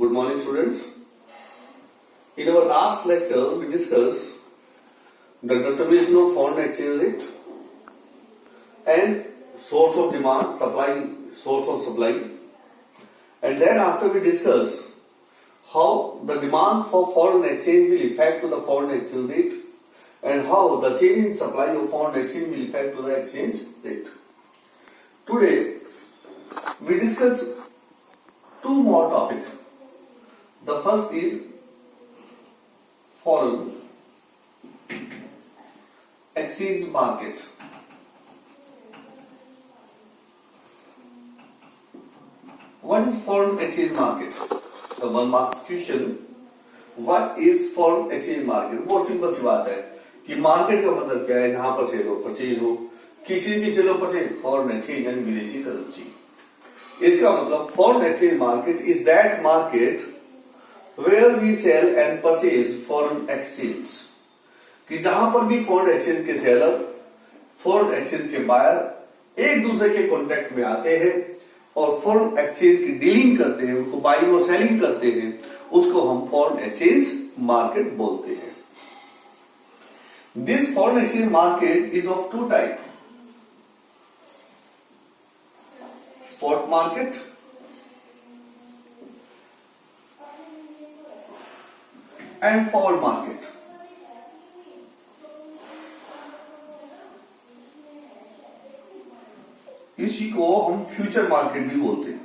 Good morning, students. In our last lecture, we discussed the determination of foreign exchange rate and source of demand, source of supply. And then after we discussed how the demand for foreign exchange will affect to the foreign exchange rate and how the change in supply of foreign exchange will affect to the exchange rate. Today, we discuss two more topics. The first is foreign exchange market. What is foreign exchange market? The one marks question. What is foreign exchange market? बहुत simple सी बात है कि market का मतलब क्या है, जहां पर सेल हो परचेज हो, किसी भी सेल हो परचेज, फॉरेन एक्सचेंज यानी विदेशी करेंसी. इसका मतलब foreign exchange market is that market where we sell and purchase foreign exchange. कि जहां पर भी फॉरेन एक्सचेंज के सेलर, फॉरेन एक्सचेंज के बायर एक दूसरे के कांटेक्ट में आते हैं और फॉरेन एक्सचेंज की डीलिंग करते हैं, उनको बाइंग और सेलिंग करते हैं, उसको हम फॉरेन एक्सचेंज मार्केट बोलते हैं. This foreign exchange market is of two type. Spot market and forward market. इसी को हम फ्यूचर मार्केट भी बोलते हैं.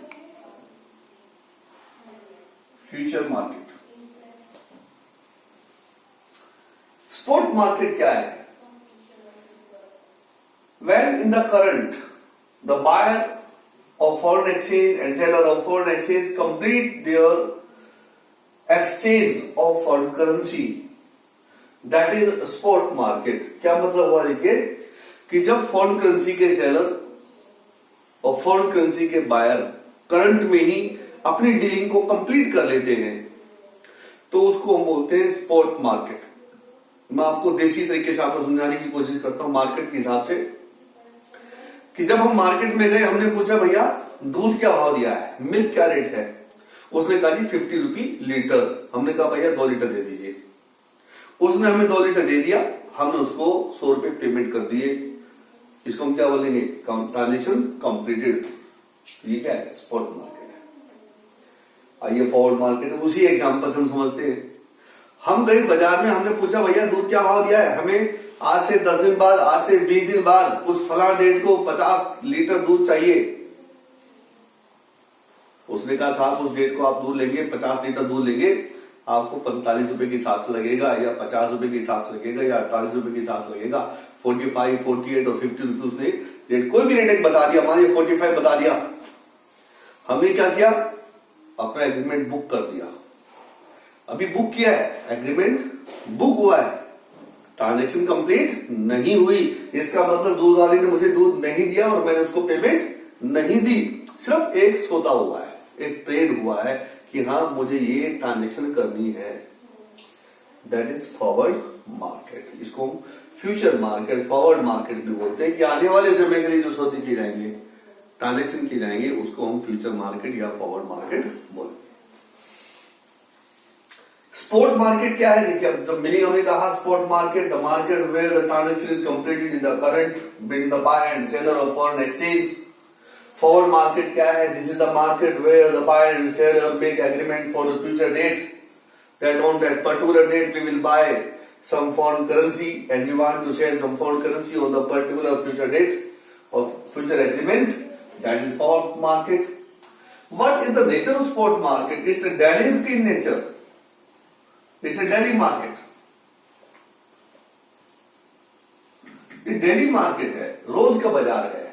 Future market. स्पॉट मार्केट क्या है? When in the current the buyer of foreign exchange and seller of foreign exchange complete their exchange of foreign currency, that is spot market. क्या मतलब हुआ देखिए कि जब फॉरेन करेंसी के सेलर और फॉरेन करेंसी के बायर करंट में ही अपनी डीलिंग को कंप्लीट कर लेते हैं तो उसको हम बोलते हैं स्पॉट मार्केट. मैं आपको देसी तरीके से आपको समझाने की कोशिश करता हूं मार्केट के हिसाब से कि जब हम मार्केट में गए, हमने पूछा भैया दूध क्या भाव दिया है, मिल्क क्या रेट है. उसने कहा जी 50 रुपी लीटर. हमने कहा भैया 2 लीटर दे दीजिए. उसने हमें 2 लीटर दे दिया, हमने उसको 100 रुपए पेमेंट कर दिए. इसको हम क्या बोलेंगे? Transaction completed. ये क्या है? स्पॉट मार्केट है. आइए फॉरवर्ड मार्केट, उसी एग्जांपल से हम समझते हैं. हम गए बाजार में, हमने पूछा भैया दूध क्या भाव दिया है. हमें आज से 10 दिन बाद, आज से 20 दिन बाद उस फला डेट को 50 लीटर दूध चाहिए. उसने कहा साहब उस डेट को आप दूध लेंगे, 50 लीटर दूध लेंगे, आपको 45 रुपए के हिसाब से लगेगा या 50 रुपए के हिसाब से लगेगा या 48 रुपए के हिसाब से लगेगा. 45, 48 और 50 रुपए उसने रेट, कोई भी रेट एक बता दिया, मान लीजिए 45 बता दिया. हमने क्या किया? अपना एग्रीमेंट बुक कर दिया. अभी बुक किया है, एग्रीमेंट बुक हुआ है, ट्रांजेक्शन कंप्लीट नहीं हुई. इसका मतलब दूध वाले ने मुझे दूध नहीं दिया और मैंने उसको पेमेंट नहीं दी. सिर्फ एक सौदा हुआ है, एक ट्रेड हुआ है कि हाँ मुझे ये ट्रांजेक्शन करनी है. That is forward market. इसको हम फ्यूचर मार्केट, फॉरवर्ड मार्केट भी बोलते हैं कि आने वाले समय के लिए जो सौदे किए जाएंगे, ट्रांजेक्शन किए जाएंगे, उसको हम फ्यूचर मार्केट या फॉरवर्ड मार्केट बोलते हैं. स्पॉट मार्केट क्या है? देखिए अब जब मीनिंग हमने कहा spot market, the market where the transaction is completed in the current between the buyer and seller of foreign exchange. Forward market क्या है? This is the market where the buyer and seller make agreement for the future date, that on that particular date we will buy some foreign currency and we want to sell some foreign currency on the particular future date of future agreement. That is forward market. What is the nature of spot market? It's a derivative in nature. It's a daily market. ये daily market है, रोज का बाजार है.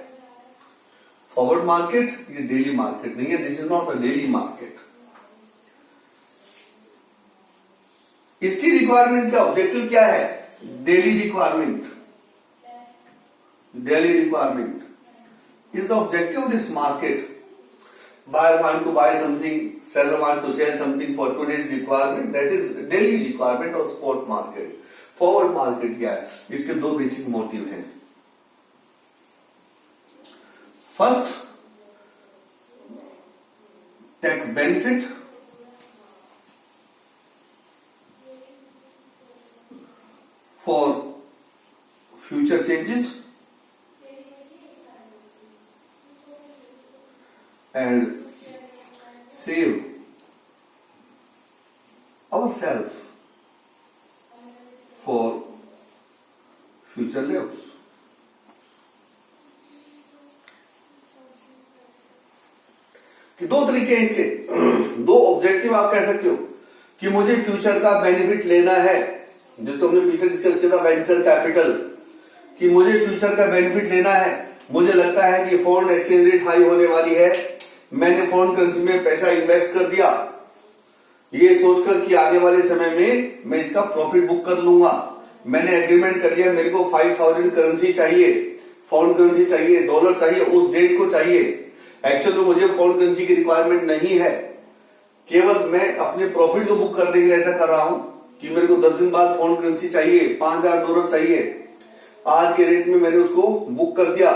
Forward market ये daily market नहीं है. This is not a daily market. इसकी requirement क्या, ऑब्जेक्टिव क्या है? Daily requirement. Daily requirement is the objective of this market. buyer want to buy something, seller want to sell something for today's requirement. That is daily requirement of spot market. Forward market क्या है? इसके दो basic motive हैं. First, take benefit for future changes and save ourselves for future lives. कि दो तरीके हैं इसके, दो ऑब्जेक्टिव आप कह सकते हो कि मुझे फ्यूचर का बेनिफिट लेना है, जिसको हमने पीछे डिस्कस किया था वेंचर कैपिटल, कि मुझे फ्यूचर का बेनिफिट लेना है। मुझे लगता है कि फॉरेन एक्सचेंज रेट हाई होने वाली है, मैंने फॉरेन करेंसी में पैसा इन्वेस्ट कर दिया ये सोचकर कि आने वाले समय में मैं इसका प्रॉफिट बुक कर लूंगा। मैंने एग्रीमेंट कर लिया, मेरे को 5000 करेंसी चाहिए, फॉरेन करेंसी चाहिए, डॉलर चाहिए, उस डेट को चाहिए। एक्चुअल में मुझे फॉरेन करेंसी की रिक्वायरमेंट नहीं है, केवल मैं अपने प्रॉफिट को बुक करने के लिए ऐसा कर रहा हूं कि मेरे को 10 दिन बाद फॉरेन करेंसी चाहिए, 5000 डॉलर चाहिए। आज के रेट में मैंने उसको बुक कर दिया,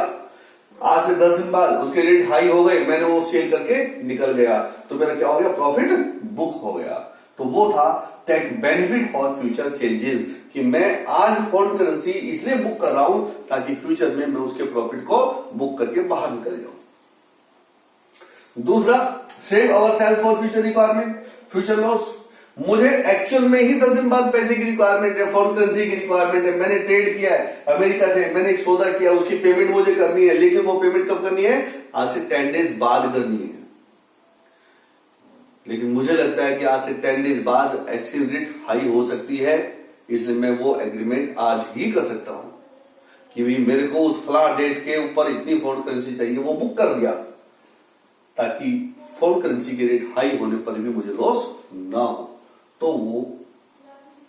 आज से 10 दिन बाद उसके रेट हाई हो गए, मैंने वो सेल करके निकल गया, तो मेरा क्या हो गया, प्रॉफिट बुक हो गया। तो वो था take benefit for future changes, कि मैं आज फॉरेन करेंसी इसलिए बुक कर रहा हूं ताकि फ्यूचर में मैं उसके प्रॉफिट को बुक करके बाहर निकल जाऊं। दूसरा, save our self for future requirement, future loss. मुझे एक्चुअल में ही 10 दिन बाद पैसे की रिक्वायरमेंट है, फॉरेन करेंसी की रिक्वायरमेंट है, मैंने ट्रेड किया है अमेरिका से, मैंने एक सौदा किया, उसकी पेमेंट मुझे करनी है, लेकिन वो पेमेंट कब करनी है, आज से 10 डेज बाद करनी है। लेकिन मुझे लगता है कि आज से 10 डेज बाद एक्सचेंज रेट हाई हो सकती है, इसलिए मैं वो एग्रीमेंट आज ही कर सकता हूं कि भाई मेरे को उस फला डेट के ऊपर इतनी फॉरेन करेंसी चाहिए, वो बुक कर दिया ताकि फॉरेन करेंसी के रेट हाई होने पर भी मुझे लॉस ना हो। तो वो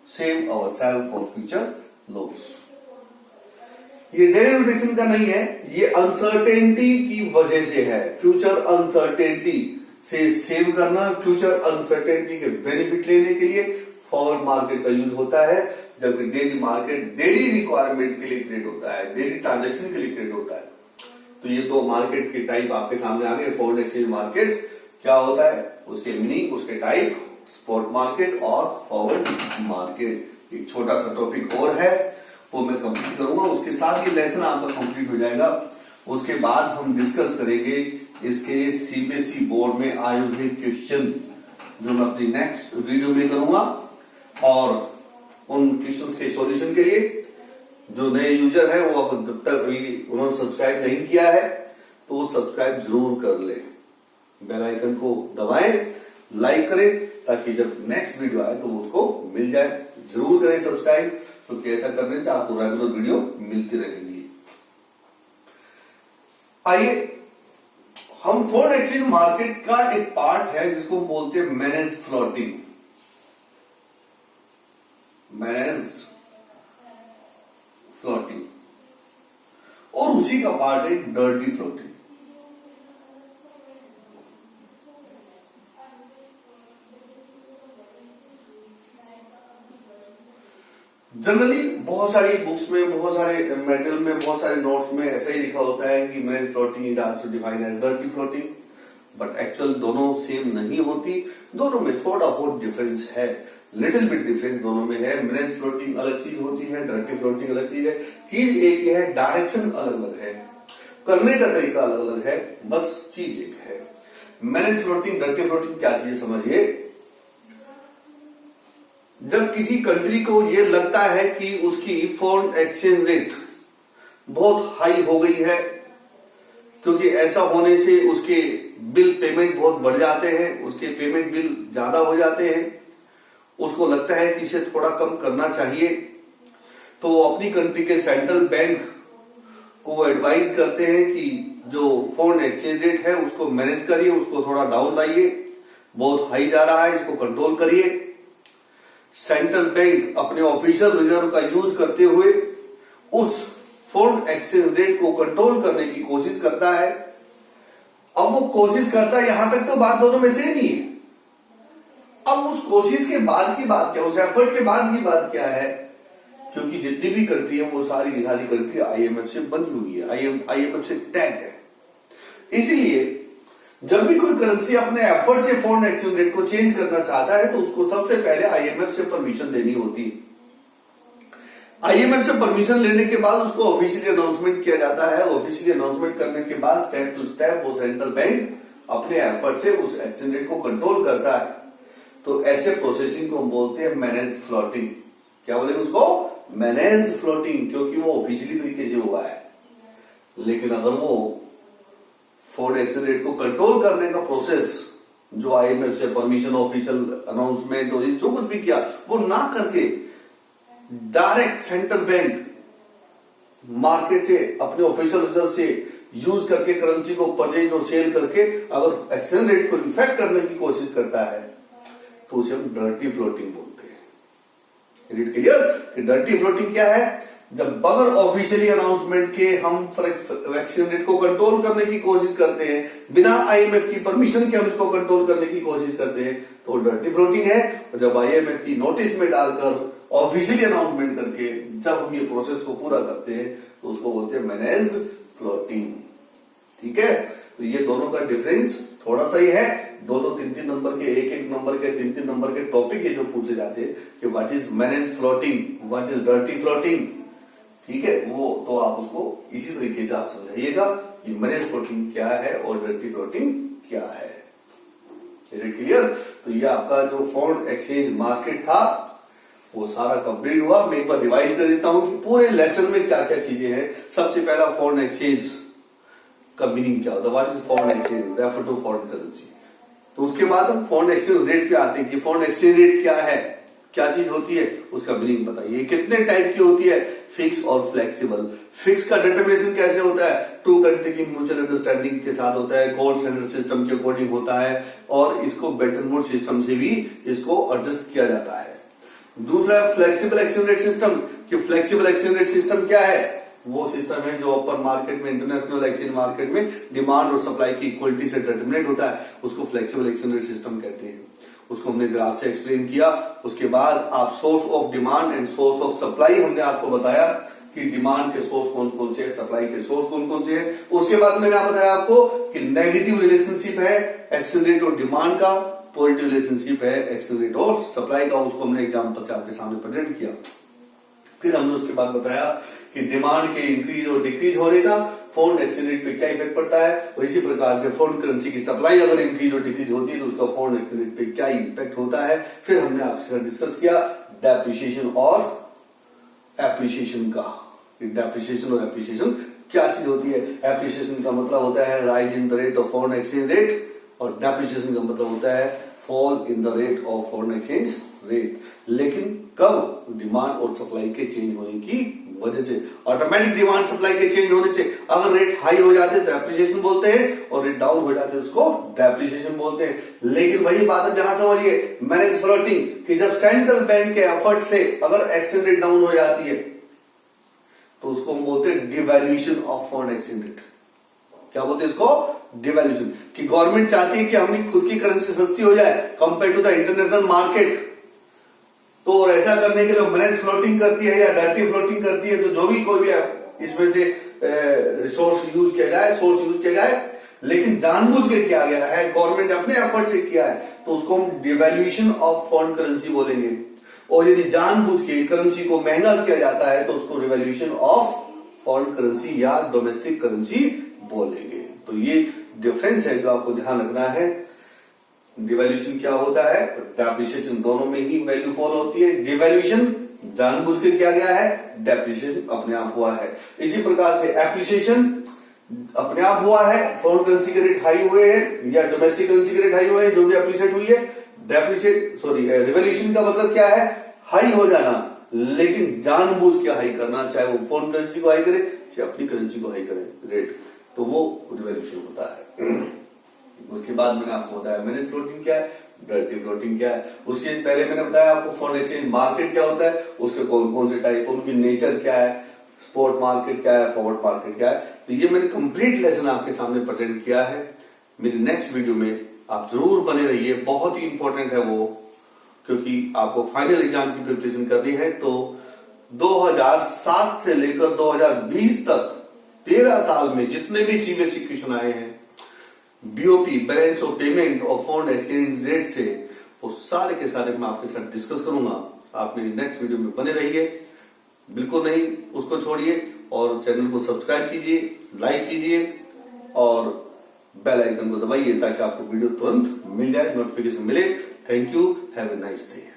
save our self for future loss. ये डेरिवेशन का नहीं है, ये अनसर्टेनिटी की वजह से है। फ्यूचर अनसर्टेनिटी से सेव करना, फ्यूचर अनसर्टेनिटी के बेनिफिट लेने के लिए फॉरवर्ड मार्केट का यूज होता है, जबकि डेली मार्केट डेली रिक्वायरमेंट के लिए क्रिएट होता है, डेली ट्रांजेक्शन के लिए क्रिएट होता है। तो ये दो मार्केट के टाइप आपके सामने आ गए। फॉरेन एक्सचेंज मार्केट क्या होता है, उसके मीनिंग, उसके टाइप, स्पॉट मार्केट और फॉरवर्ड मार्केट। एक छोटा सा टॉपिक और है, वो मैं कंप्लीट करूंगा, उसके साथ ये लेसन आपका कंप्लीट हो जाएगा। उसके बाद हम डिस्कस करेंगे इसके सीबीएसई बोर्ड में आए हुए क्वेश्चन, जो मैं अपनी नेक्स्ट वीडियो में करूंगा। और उन क्वेश्चंस के सॉल्यूशन के लिए जो नए यूजर हैं वो जब तक अभी उन्होंने सब्सक्राइब नहीं किया है तो वो सब्सक्राइब जरूर कर ले, बेल आइकन को दबाएं, लाइक करें, ताकि जब नेक्स्ट वीडियो आए तो उसको मिल जाए। जरूर करें सब्सक्राइब, क्योंकि ऐसा करने से आपको रेगुलर वीडियो मिलती रहेंगी। आइए, हम फॉरेन एक्सचेंज मार्केट का एक पार्ट है जिसको बोलते हैं मैनेज फ्लोटिंग, मैनेज फ्लोटिंग, और उसी का पार्ट है डर्टी फ्लोटिंग। जनरली बहुत सारी बुक्स में, बहुत सारे मेटल में, बहुत सारे नोट्स में ऐसा ही लिखा होता है कि manage floating is also defined as dirty floating, but actual दोनों सेम नहीं होती, दोनों में थोड़ा बहुत डिफरेंस है, लिटिल बिट डिफरेंस दोनों में है। मैनेज फ्लोटिंग अलग चीज होती है, डर्टी फ्लोटिंग अलग चीज है। चीज एक ही है, डायरेक्शन अलग अलग है, करने का तरीका अलग अलग है, बस चीज एक है। मैनेज फ्लोटिंग, डर्टी फ्लोटिंग क्या चीज समझिए। जब किसी कंट्री को ये लगता है कि उसकी फॉरेन एक्सचेंज रेट बहुत हाई हो गई है, क्योंकि ऐसा होने से उसके बिल पेमेंट बहुत बढ़ जाते हैं, उसके पेमेंट बिल ज्यादा हो जाते हैं, उसको लगता है कि इसे थोड़ा कम करना चाहिए, तो वो अपनी कंट्री के सेंट्रल बैंक को एडवाइज करते हैं कि जो फॉरेन एक्सचेंज रेट है उसको मैनेज करिए, उसको थोड़ा डाउन लाइए, बहुत हाई जा रहा है, इसको कंट्रोल करिए। सेंट्रल बैंक अपने ऑफिशियल रिजर्व का यूज करते हुए उस फॉरेन एक्सचेंज रेट को कंट्रोल करने की कोशिश करता है। अब वो कोशिश करता है, यहां तक तो बात दोनों में सेम ही है। अब उस कोशिश के बाद की बात क्या, उस एफर्ट के बाद की बात क्या है, क्योंकि जितनी भी कंट्री है वो सारी की सारी कंट्री आईएमएफ से बनी हुई है, आईएमएफ से टैग है। इसीलिए जब भी कोई करेंसी अपने एफर्ट से फॉरेन एक्सचेंज रेट को चेंज करना चाहता है तो उसको सबसे पहले आईएमएफ से परमिशन लेनी होती है। आईएमएफ से परमिशन लेने के बाद उसको ऑफिशियली अनाउंसमेंट किया जाता है। ऑफिशियली अनाउंसमेंट करने के बाद स्टेप टू स्टेप वो सेंट्रल बैंक अपने एफर्ट से उस एक्सचेंज रेट को कंट्रोल करता है। तो ऐसे प्रोसेसिंग को हम बोलते हैं मैनेज्ड फ्लोटिंग। क्या बोलेंगे उसको? मैनेज्ड फ्लोटिंग, क्योंकि वो ऑफिशियली तरीके से हुआ है। लेकिन अगर वो फॉरेन एक्सचेंज रेट को कंट्रोल करने का प्रोसेस जो आईएमएफ से परमिशन, ऑफिशियल अनाउंसमेंट और जो कुछ भी किया वो ना करके डायरेक्ट सेंट्रल बैंक मार्केट से अपने ऑफिशियल रिजर्व से यूज करके करेंसी को परचेज और सेल करके अगर एक्सचेंज रेट को इफेक्ट करने की कोशिश करता है तो उसे हम डर्टी फ्लोटिंग बोलते हैं। It clear? डर्टी फ्लोटिंग क्या है? जब बगैर ऑफिशियली अनाउंसमेंट के हम एक्सचेंज रेट को कंट्रोल करने की कोशिश करते हैं, बिना आईएमएफ की परमिशन के हम इसको कंट्रोल करने की कोशिश करते हैं, तो डर्टी फ्लोटिंग है। और जब आईएमएफ की नोटिस में डालकर ऑफिशियली अनाउंसमेंट करके जब हम ये प्रोसेस को पूरा करते हैं तो उसको बोलते हैं मैनेज्ड फ्लोटिंग। ठीक है? तो ये दोनों का डिफरेंस थोड़ा सा ही है। दो तीन तीन नंबर के, एक नंबर के, तीन नंबर के टॉपिक ये जो पूछे जाते हैं कि what is managed floating, what is dirty floating. ठीक है? वो तो आप उसको इसी तरीके से आप समझाइएगा कि मैनेज्ड फ्लोटिंग क्या है और डर्टी फ्लोटिंग क्या है। Is it clear? तो ये आपका जो फॉरेन एक्सचेंज मार्केट था वो सारा कंप्लीट हुआ। मैं एक बार रिवाइज कर देता हूं कि पूरे लेसन में क्या क्या चीजें हैं। सबसे पहला फॉरेन एक्सचेंज का मीनिंग क्या होता है, what is foreign exchange, refer to foreign currency. तो उसके बाद हम फॉरेन एक्सचेंज रेट पे आते हैं कि फॉरेन एक्सचेंज रेट क्या है, क्या चीज होती है, उसका मीनिंग बताइए। कितने टाइप की होती है? फिक्स और फ्लेक्सिबल। फिक्स का डिटर्मिनेशन कैसे होता है? टू कंट्री की म्यूचुअल अंडरस्टैंडिंग के साथ होता है, गोल्ड स्टैंडर्ड सिस्टम के अकॉर्डिंग होता है और इसको बेटन मोड सिस्टम से भी इसको एडजस्ट किया जाता है। दूसरा फ्लेक्सिबल एक्सचेंज रेट सिस्टम कि फ्लेक्सिबल एक्सचेंज रेट सिस्टम क्या है? वो सिस्टम है जो अपर मार्केट में, इंटरनेशनल एक्सचेंज मार्केट में डिमांड और सप्लाई की इक्वलिटी से डिटरमिनेट होता है, उसको फ्लेक्सिबल एक्सचेंज रेट सिस्टम कहते हैं। उसको हमने ग्राफ से एक्सप्लेन किया। उसके बाद आप source of demand and source of supply हमने आपको बताया कि डिमांड के सोर्स कौन कौन से हैं, सप्लाई के सोर्स कौन कौन से हैं। उसके बाद मैंने बताया आपको कि नेगेटिव रिलेशनशिप है एक्सचेंज रेट और डिमांड का, पॉजिटिव रिलेशनशिप है एक्सचेंज रेट और सप्लाई का। उसको हमने एग्जांपल से आपके सामने प्रेजेंट किया। फिर हमने उसके बाद बताया कि डिमांड के इंक्रीज और डिक्रीज होने का फॉरेन एक्सचेंज रेट पे क्या इफेक्ट पड़ता है, और इसी प्रकार से फॉरेन करेंसी की सप्लाई अगर इंक्रीज और डिक्रीज होती है तो उसका फॉरेन एक्सचेंज रेट पे क्या इम्पैक्ट होता है। फिर हमने आपसे डिस्कस किया डेप्रिसिएशन और एप्रिसिएशन का। डेप्रिसिएशन और एप्रिसिएशन क्या चीज होती है? एप्रिसिएशन का मतलब होता है rise in the rate of foreign exchange rate और डेप्रिसिएशन का मतलब होता है fall in the rate of foreign exchange rate. लेकिन कब? डिमांड और सप्लाई के चेंज होने की वजह से। ऑटोमेटिक डिमांड सप्लाई के चेंज होने से अगर रेट हाई हो जाते हैं तो एप्रिसिएशन बोलते हैं और रेट डाउन हो जाते हैं उसको डेप्रिसिएशन बोलते हैं। लेकिन वही बात अब जहां समझिए मैनेज फ्लोटिंग कि जब सेंट्रल बैंक के एफर्ट से अगर एक्सचेंज रेट डाउन हो जाती है तो उसको हम बोलते हैं devaluation of foreign exchange rate. क्या बोलते हैं इसको? डिवैल्यूएशन। कि गवर्नमेंट चाहती है कि हमारी खुद की करेंसी सस्ती हो जाए compare to the international market, तो और ऐसा करने के लिए मैनेज फ्लोटिंग करती है या डर्टी फ्लोटिंग करती है। तो जो भी कोई भी इसमें से रिसोर्स यूज किया जाए, सोर्स यूज किया जाए, लेकिन जानबूझ के किया गया है, गवर्नमेंट अपने एफर्ट से किया है, तो उसको हम डिवैल्यूएशन ऑफ फॉरेन करेंसी बोलेंगे। और यदि जानबूझ के करेंसी को महंगा किया जाता है तो उसको रिवैल्यूएशन ऑफ फॉरेन करेंसी या डोमेस्टिक करेंसी बोलेंगे। तो ये डिफरेंस है जो आपको ध्यान रखना है। डिवैल्यूएशन क्या होता है, डेप्रिसिएशन, दोनों में ही वैल्यू फॉल होती है। डिवैल्यूएशन जानबूझ के किया गया है, डेप्रिसिएशन अपने आप हुआ है। इसी प्रकार से एप्रिसिएशन अपने आप हुआ है, फॉरेन करेंसी के रेट हाई हुए हैं या डोमेस्टिक करेंसी के रेट हाई हुए हैं, जो भी एप्रिशिएट हुई है। रिवैल्यूएशन का मतलब क्या है? हाई हो जाना, लेकिन जानबूझ के हाई करना, चाहे वो फॉरेन करेंसी को हाई करे चाहे अपनी करेंसी को हाई करे रेट, तो वो रिवैल्यूएशन होता है। उसके बाद मैंने आपको बताया मैनेज फ्लोटिंग क्या है, डर्टी फ्लोटिंग क्या है। उसके पहले मैंने बताया आपको फॉरेन एक्सचेंज मार्केट क्या होता है, उसके कौन कौन से टाइप, उनकी नेचर क्या है, स्पॉट मार्केट क्या है, फॉरवर्ड मार्केट क्या है। तो ये मैंने कंप्लीट लेसन आपके सामने प्रेजेंट किया है। मेरी नेक्स्ट वीडियो में आप जरूर बने रहिए, बहुत ही इंपॉर्टेंट है वो, क्योंकि आपको फाइनल एग्जाम की प्रिपरेशन करनी है। तो 2007 से लेकर 2020 तक 13 साल में जितने भी सीबीएसई क्वेश्चन आए हैं बीओपी, बैलेंस ऑफ पेमेंट और फॉरेन एक्सचेंज रेट से, वो सारे के सारे मैं आपके साथ डिस्कस करूंगा। आप मेरी नेक्स्ट वीडियो में बने रहिए। बिल्कुल नहीं, उसको छोड़िए और चैनल को सब्सक्राइब कीजिए, लाइक कीजिए और बेल आइकन को दबाइए ताकि आपको वीडियो तुरंत मिल जाए, नोटिफिकेशन मिले। Thank you, have a nice day.